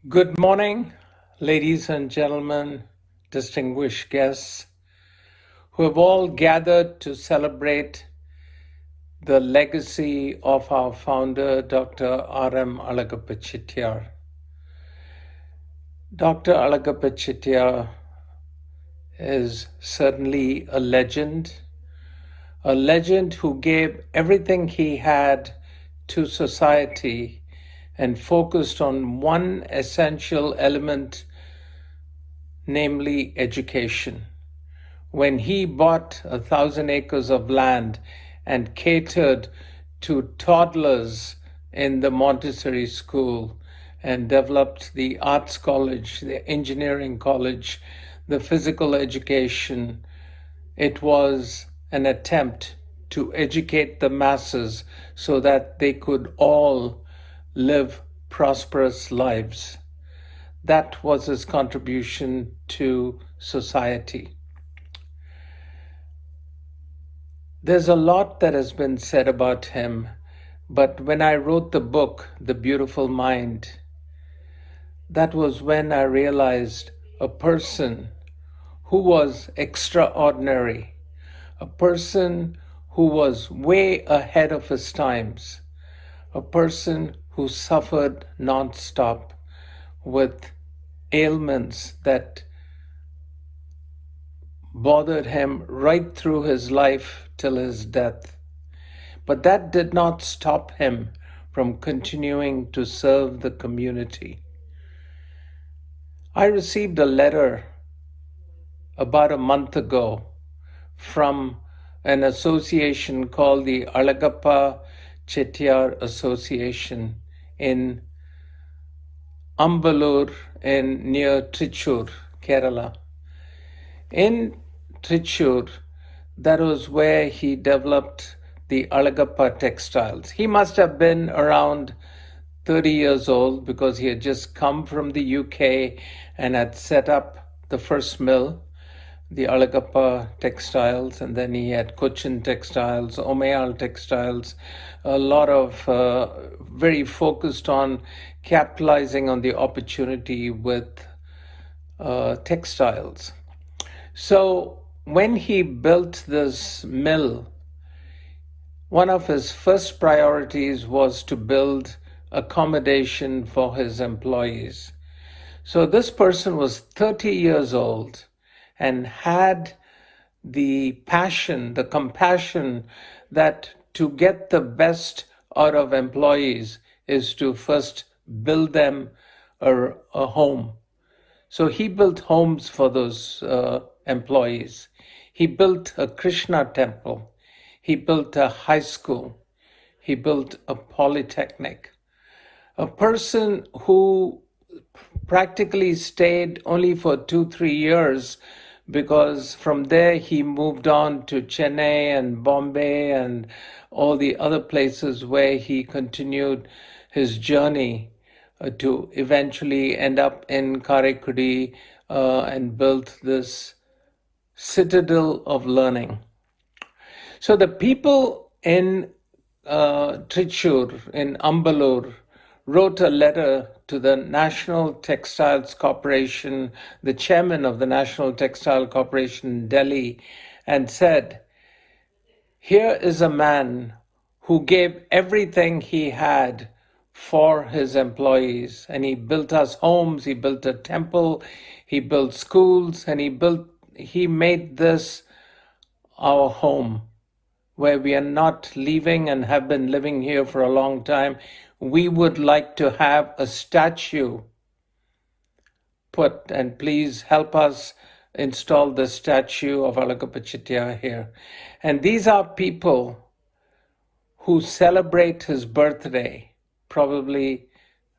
Good morning, ladies and gentlemen, distinguished guests who have all gathered to celebrate the legacy of our founder, Dr. R.M. Alagappa Chettiar. Dr. Alagappa Chettiar is certainly a legend who gave everything he had to society and focused on one essential element, namely education. When he bought 1,000 acres of land and catered to toddlers in the Montessori school and developed the arts college, the engineering college, the physical education, it was an attempt to educate the masses so that they could all live prosperous lives. That was his contribution to society. There's a lot that has been said about him, but when I wrote the book, The Beautiful Mind, that was when I realized a person who was extraordinary, a person who was way ahead of his times, a person who suffered nonstop with ailments that bothered him right through his life till his death. But that did not stop him from continuing to serve the community. I received a letter about a month ago from an association called the Alagappa Chettiar Association in Ambalur near Trichur, Kerala. In Trichur, that was where he developed the Alagappa textiles. He must have been around 30 years old because he had just come from the UK and had set up the first mill, the Alagappa textiles, and then he had Cochin textiles, Omayal textiles, a lot of very focused on capitalizing on the opportunity with textiles. So when he built this mill, one of his first priorities was to build accommodation for his employees. So this person was 30 years old and had the passion, the compassion that to get the best out of employees is to first build them a home. So he built homes for those employees. He built a Krishna temple. He built a high school. He built a polytechnic. A person who practically stayed only for 2-3 years because from there he moved on to Chennai and Bombay and all the other places where he continued his journey to eventually end up in Karaikudi and built this citadel of learning. So the people in Trichur, in Ambalur, wrote a letter to the National Textiles Corporation, the chairman of the National Textile Corporation in Delhi, and said, "Here is a man who gave everything he had for his employees, and he built us homes, he built a temple, he built schools, and he made this our home, where we are not leaving and have been living here for a long time. We would like to have a statue put, and please help us install the statue of Alagappa Chettiar here." And these are people who celebrate his birthday, probably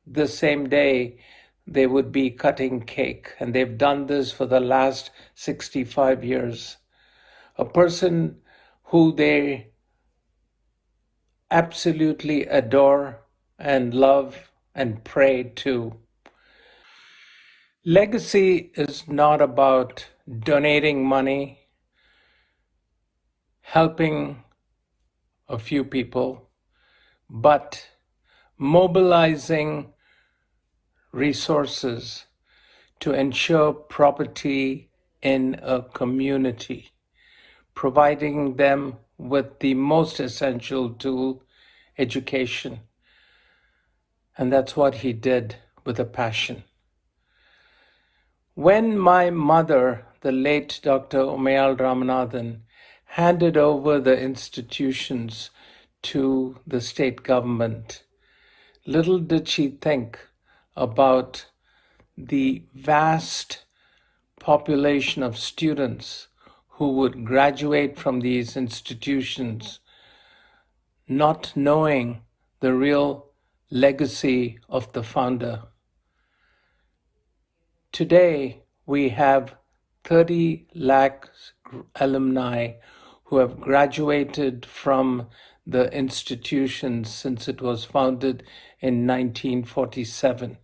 the same day they would be cutting cake. And they've done this for the last 65 years. A person who they absolutely adore and love and pray to. Legacy is not about donating money, helping a few people, but mobilizing resources to ensure property in a community, providing them with the most essential tool, education. And that's what he did with a passion. When my mother, the late Dr. Umayal Ramanathan, handed over the institutions to the state government, little did she think about the vast population of students who would graduate from these institutions not knowing the real legacy of the founder. Today, we have 30 lakh alumni who have graduated from the institution since it was founded in 1947,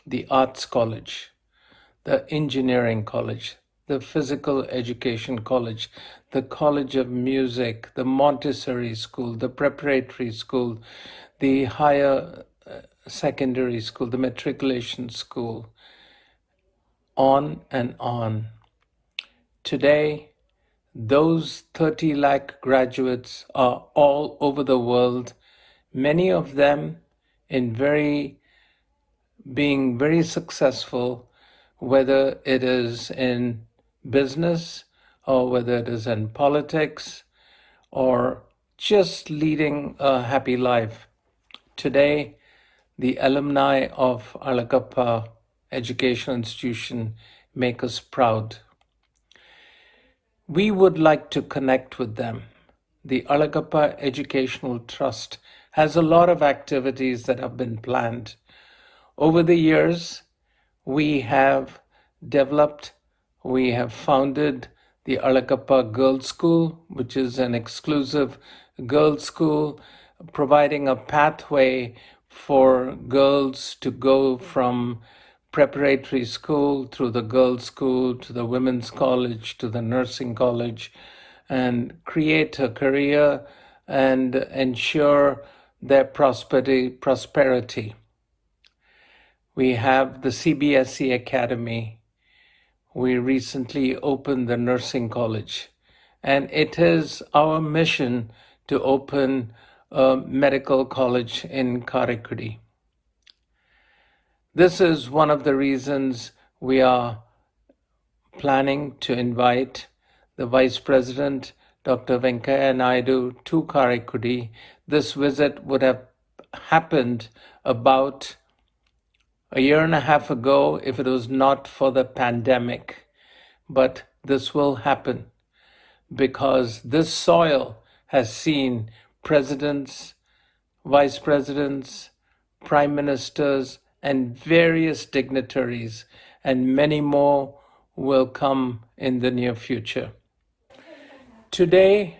the Arts College, the Engineering College, the Physical Education College, the College of Music, the Montessori School, the Preparatory School, the Higher Secondary School, the Matriculation School, on and on. Today, those 30 lakh graduates are all over the world, many of them being very successful, whether it is in business or whether it is in politics or just leading a happy life. Today, the alumni of Alagappa Educational Institution make us proud. We would like to connect with them. The Alagappa Educational Trust has a lot of activities that have been planned. Over the years, we have founded the Alagappa Girls' School, which is an exclusive girls' school, providing a pathway for girls to go from preparatory school through the girls' school to the women's college to the nursing college and create a career and ensure their prosperity. We have the CBSE Academy. We recently opened the nursing college, and it is our mission to open a medical college in Karaikudi. This is one of the reasons we are planning to invite the Vice President, Dr. Venkaiah Naidu, to Karaikudi. This visit would have happened about a year and a half ago if it was not for the pandemic. But this will happen because this soil has seen presidents, vice presidents, prime ministers, and various dignitaries, and many more will come in the near future. Today,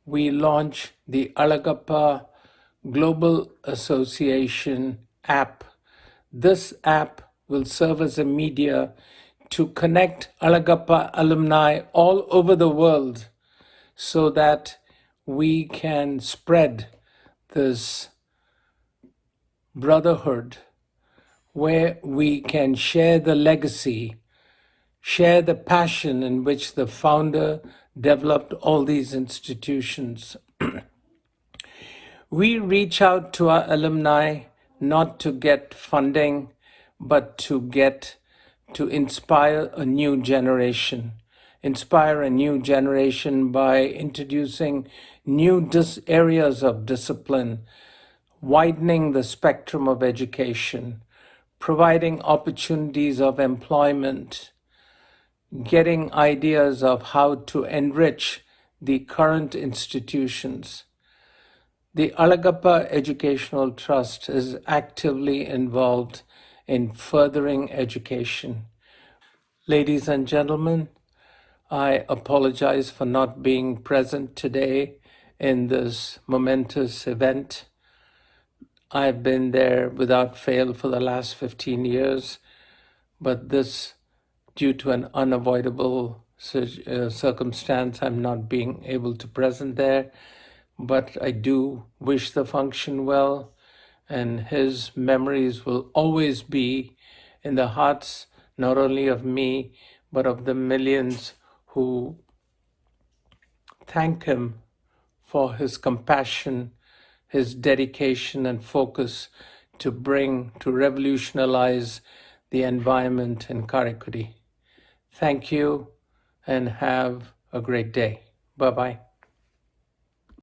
we launch the Alagappa Global Association app. This app will serve as a media to connect Alagappa alumni all over the world so that we can spread this brotherhood where we can share the legacy, share the passion in which the founder developed all these institutions. We reach out to our alumni not to get funding, but to inspire a new generation. Inspire a new generation by introducing new areas of discipline, widening the spectrum of education, providing opportunities of employment, getting ideas of how to enrich the current institutions. The Alagappa Educational Trust is actively involved in furthering education. Ladies and gentlemen, I apologize for not being present today in this momentous event. I've been there without fail for the last 15 years, but this, due to an unavoidable circumstance, I'm not being able to present there. But I do wish the function well. and his memories will always be in the hearts not only of me, but of the millions who thank him for his compassion, his dedication and focus to revolutionize the environment in Karaikudi. Thank you and have a great day. Bye-bye.